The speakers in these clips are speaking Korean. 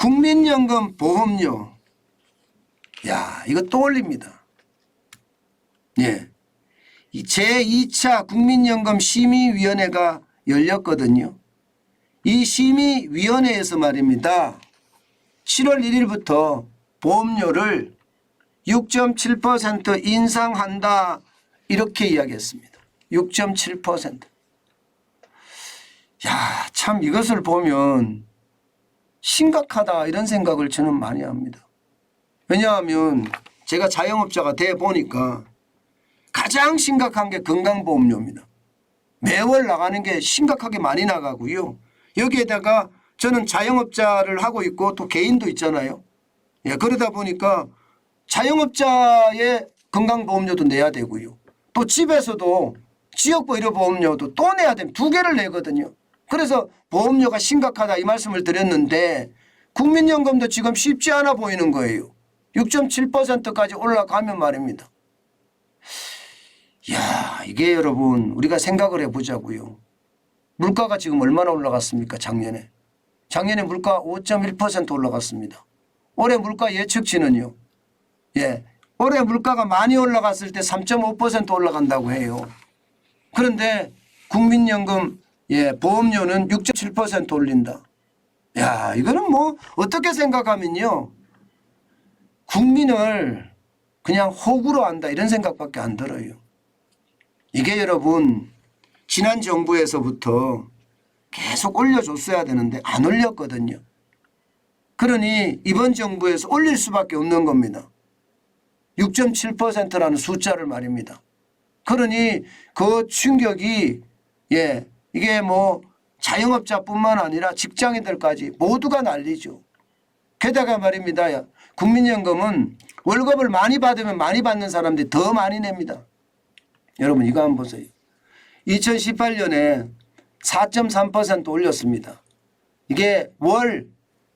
국민연금 보험료. 야, 이거 또 올립니다. 예. 제2차 국민연금 심의위원회가 열렸거든요. 이 심의위원회에서 말입니다. 7월 1일부터 보험료를 6.7% 인상한다 이렇게 이야기했습니다. 6.7%. 야, 참 이것을 보면 심각하다 이런 생각을 저는 많이 합니다. 왜냐하면 제가 자영업자가 돼 보니까 가장 심각한 게 건강보험료입니다. 매월 나가는 게 심각하게 많이 나가고요. 여기에다가 저는 자영업자를 하고 있고 또 개인도 있잖아요. 예, 그러다 보니까 자영업자의 건강보험료도 내야 되고요. 또 집에서도 지역보 의료보험료도 또 내야 됩니다. 두 개를 내거든요. 그래서 보험료가 심각하다 이 말씀을 드렸는데 국민연금도 지금 쉽지 않아 보이는 거예요. 6.7%까지 올라가면 말입니다. 이야, 이게 여러분 우리가 생각을 해보자고요. 물가가 지금 얼마나 올라갔습니까? 작년에. 작년에 물가 5.1% 올라갔습니다. 올해 물가 예측치는요. 예, 올해 물가가 많이 올라갔을 때 3.5% 올라간다고 해요. 그런데 국민연금 보험료는 6.7% 올린다. 야, 이거는 뭐 어떻게 생각하면요. 국민을 그냥 호구로 한다 이런 생각밖에 안 들어요. 이게 여러분 지난 정부에서부터 계속 올려줬어야 되는데 안 올렸거든요. 그러니 이번 정부에서 올릴 수밖에 없는 겁니다. 6.7%라는 숫자를 말입니다. 그러니 그 충격이 이게 뭐 자영업자뿐만 아니라 직장인들까지 모두가 난리죠. 게다가 말입니다. 국민연금은 월급을 많이 받으면 많이 받는 사람들이 더 많이 냅니다. 여러분 이거 한번 보세요. 2018년에 4.3% 올렸습니다. 이게 월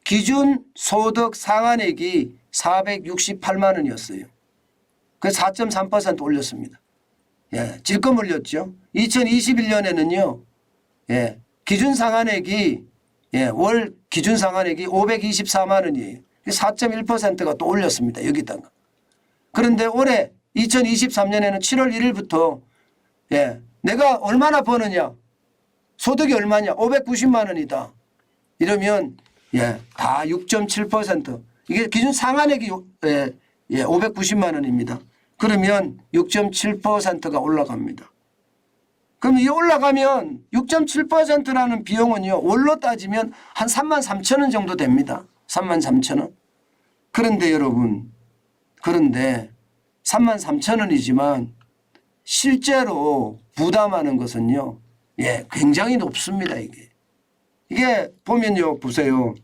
기준 소득 상한액이 468만 원이었어요. 그래서 4.3% 올렸습니다. 예, 질끔 올렸죠. 2021년에는요. 예, 기준 상한액이 월 기준 상한액이 524만 원이에요. 4.1%가 또 올렸습니다. 여기다가. 그런데 올해 2023년에는 7월 1일부터 내가 얼마나 버느냐. 소득이 얼마냐. 590만 원이다. 이러면 다 6.7%. 이게 기준 상한액이 590만 원입니다. 그러면 6.7%가 올라갑니다. 그럼 이 올라가면 6.7%라는 비용은요. 월로 따지면 한 3만 3천 원 정도 됩니다. 3만 3천 원. 그런데 여러분 그런데 3만 3천 원이지만 실제로 부담하는 것은요. 굉장히 높습니다. 이게 보면요. 보세요.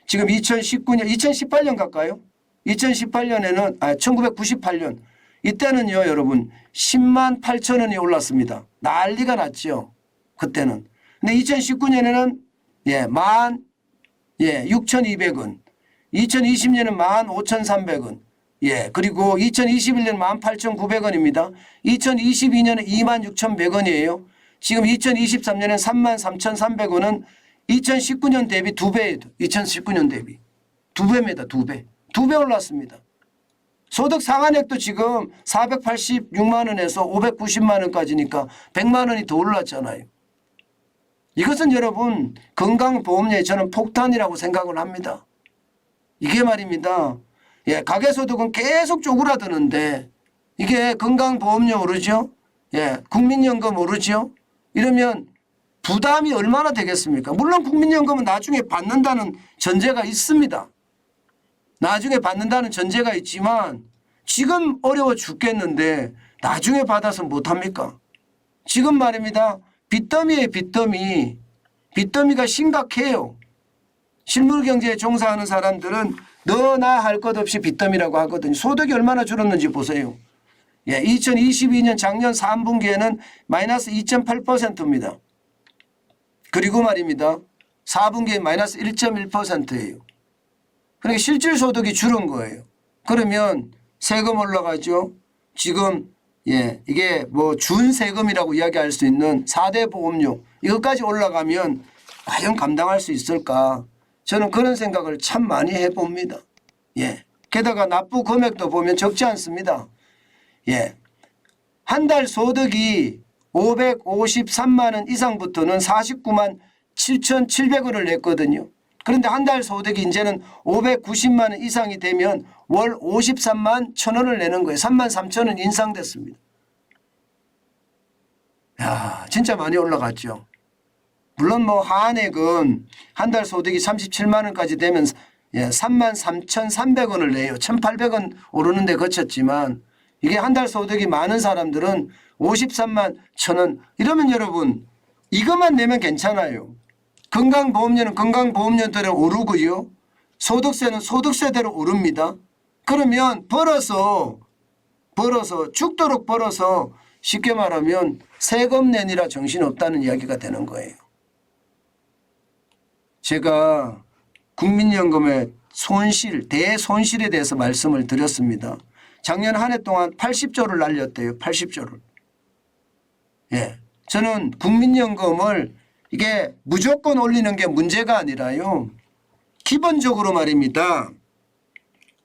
지금 2019년 2018년 갈까요? 2018년에는 1998년 이때는요. 여러분 10만 8천 원이 올랐습니다. 난리가 났죠. 그때는. 근데 2019년에는 16,200원 2020년은 15,300원 그리고 2021년 18,900원입니다. 2022년은 26,100원이에요. 지금 2023년엔 33,300원은 2019년 대비 2배예요. 2019년 대비. 2배입니다. 2배. 2배 올랐습니다. 소득 상한액도 지금 486만 원에서 590만 원까지니까 100만 원이 더 올랐잖아요. 이것은 여러분 건강보험료에 저는 폭탄이라고 생각을 합니다. 이게 말입니다. 가계소득은 계속 쪼그라드는데 이게 건강보험료 오르죠. 국민연금 오르죠. 이러면 부담이 얼마나 되겠습니까? 물론 국민연금은 나중에 받는다는 전제가 있습니다. 나중에 받는다는 전제가 있지만 지금 어려워 죽겠는데 나중에 받아서 못합니까? 지금 말입니다. 빚더미에 빚더미. 빚더미가 심각해요. 실물경제에 종사하는 사람들은 너나 할 것 없이 빚더미라고 하거든요. 소득이 얼마나 줄었는지 보세요. 2022년 작년 3분기에는 마이너스 2.8%입니다. 그리고 말입니다. 4분기에 마이너스 1.1%예요. 그러니까 실질 소득이 줄은 거예요. 그러면 세금 올라가죠. 지금 이게 뭐 준세금이라고 이야기할 수 있는 4대 보험료 이것까지 올라가면 과연 감당할 수 있을까? 저는 그런 생각을 참 많이 해봅니다. 예. 게다가 납부 금액도 보면 적지 않습니다. 예. 한 달 소득이 553만 원 이상부터는 49만 7,700원을 냈거든요. 그런데 한 달 소득이 이제는 590만 원 이상이 되면 월 53만 1,000원을 내는 거예요. 3만 3천 원 인상됐습니다. 야, 진짜 많이 올라갔죠. 물론 뭐 하한액은 한 달 소득이 37만 원까지 되면 3만 3,300원을 내요. 1,800원 오르는 데 거쳤지만 이게 한 달 소득이 많은 사람들은 53만 1,000원 이러면 여러분 이것만 내면 괜찮아요. 건강보험료는 건강보험료대로 오르고요. 소득세는 소득세대로 오릅니다. 그러면 벌어서 죽도록 벌어서 쉽게 말하면 세금 내니라 정신없다는 이야기가 되는 거예요. 제가 국민연금의 손실, 대손실에 대해서 말씀을 드렸습니다. 작년 한 해 동안 80조를 날렸대요. 80조를. 예. 저는 국민연금을 이게 무조건 올리는 게 문제가 아니라요. 기본적으로 말입니다.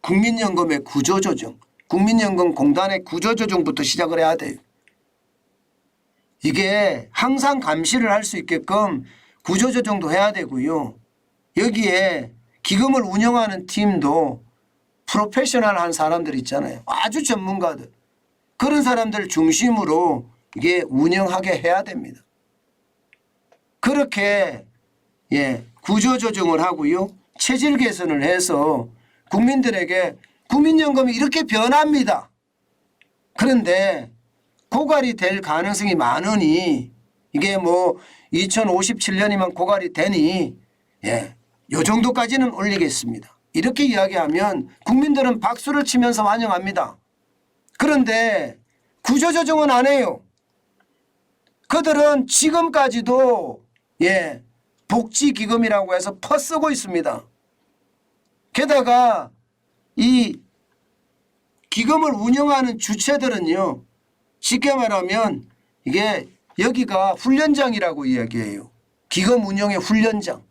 국민연금의 구조조정, 국민연금공단의 구조조정부터 시작을 해야 돼요. 이게 항상 감시를 할 수 있게끔 구조조정도 해야 되고요. 여기에 기금을 운영하는 팀도 프로페셔널한 사람들 있잖아요. 아주 전문가들. 그런 사람들 중심으로 이게 운영하게 해야 됩니다. 그렇게 구조조정을 하고요. 체질 개선을 해서 국민들에게 국민연금이 이렇게 변합니다. 그런데 고갈이 될 가능성이 많으니 이게 뭐 2057년이면 고갈이 되니 요 정도까지는 올리겠습니다. 이렇게 이야기하면 국민들은 박수를 치면서 환영합니다. 그런데 구조조정은 안 해요. 그들은 지금까지도 복지기금이라고 해서 퍼쓰고 있습니다. 게다가 이 기금을 운영하는 주체들은요. 쉽게 말하면 이게 여기가 훈련장이라고 이야기해요. 기금 운영의 훈련장.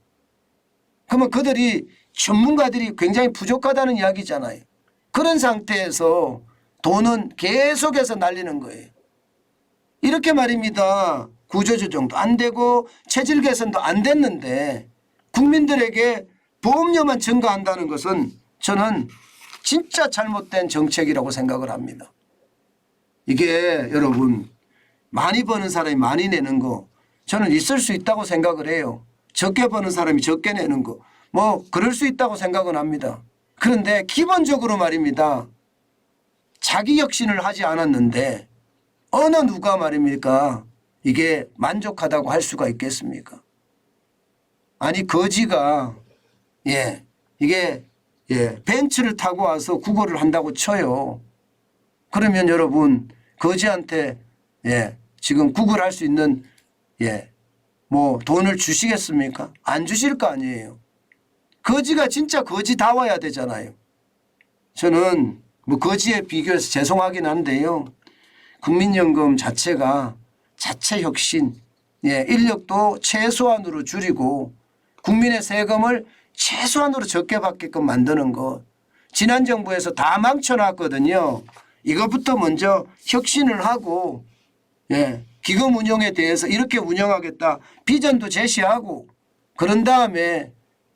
그러면 그들이 전문가들이 굉장히 부족하다는 이야기잖아요. 그런 상태에서 돈은 계속해서 날리는 거예요. 이렇게 말입니다. 구조조정도 안 되고 체질 개선도 안 됐는데 국민들에게 보험료만 증가한다는 것은 저는 진짜 잘못된 정책이라고 생각을 합니다. 이게 여러분 많이 버는 사람이 많이 내는 거 저는 있을 수 있다고 생각을 해요. 적게 버는 사람이 적게 내는 거 뭐 그럴 수 있다고 생각은 합니다. 그런데 기본적으로 말입니다. 자기 혁신을 하지 않았는데 어느 누가 말입니까? 이게 만족하다고 할 수가 있겠습니까? 아니 거지가 이게 벤츠를 타고 와서 구걸을 한다고 쳐요. 그러면 여러분 거지한테 지금 구걸할 수 있는 뭐 돈을 주시겠습니까? 안 주실 거 아니에요. 거지가 진짜 거지다워야 되잖아요. 저는 뭐 거지에 비교해서 죄송하긴 한데요. 국민연금 자체가 자체 혁신, 인력도 최소한으로 줄이고 국민의 세금을 최소한으로 적게 받게끔 만드는 것. 지난 정부에서 다 망쳐놨거든요. 이것부터 먼저 혁신을 하고 기금 운영에 대해서 이렇게 운영하겠다. 비전도 제시하고 그런 다음에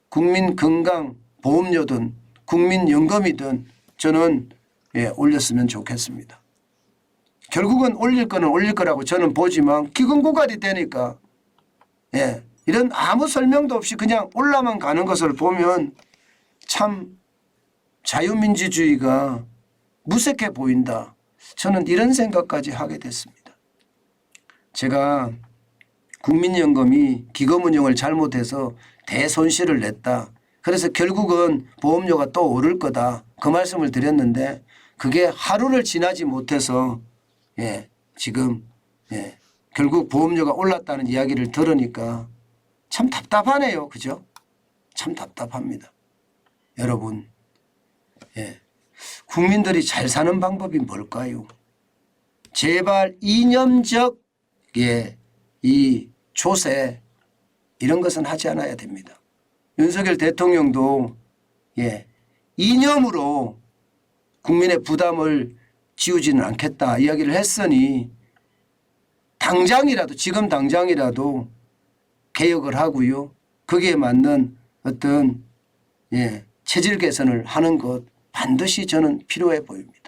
국민건강보험료든 국민연금이든 저는 올렸으면 좋겠습니다. 결국은 올릴 거는 올릴 거라고 저는 보지만 기금 고갈이 되니까 이런 아무 설명도 없이 그냥 올라만 가는 것을 보면 참 자유민주주의가 무색해 보인다. 저는 이런 생각까지 하게 됐습니다. 제가 국민연금이 기금 운영을 잘못해서 대손실을 냈다. 그래서 결국은 보험료가 또 오를 거다. 그 말씀을 드렸는데 그게 하루를 지나지 못해서 지금 결국 보험료가 올랐다는 이야기를 들으니까 참 답답하네요. 그죠? 참 답답합니다. 여러분 국민들이 잘 사는 방법이 뭘까요? 제발 이념적 이 조세 이런 것은 하지 않아야 됩니다. 윤석열 대통령도 이념으로 국민의 부담을 지우지는 않겠다 이야기를 했으니 당장이라도 지금 당장이라도 개혁을 하고요. 거기에 맞는 어떤 체질 개선을 하는 것 반드시 저는 필요해 보입니다.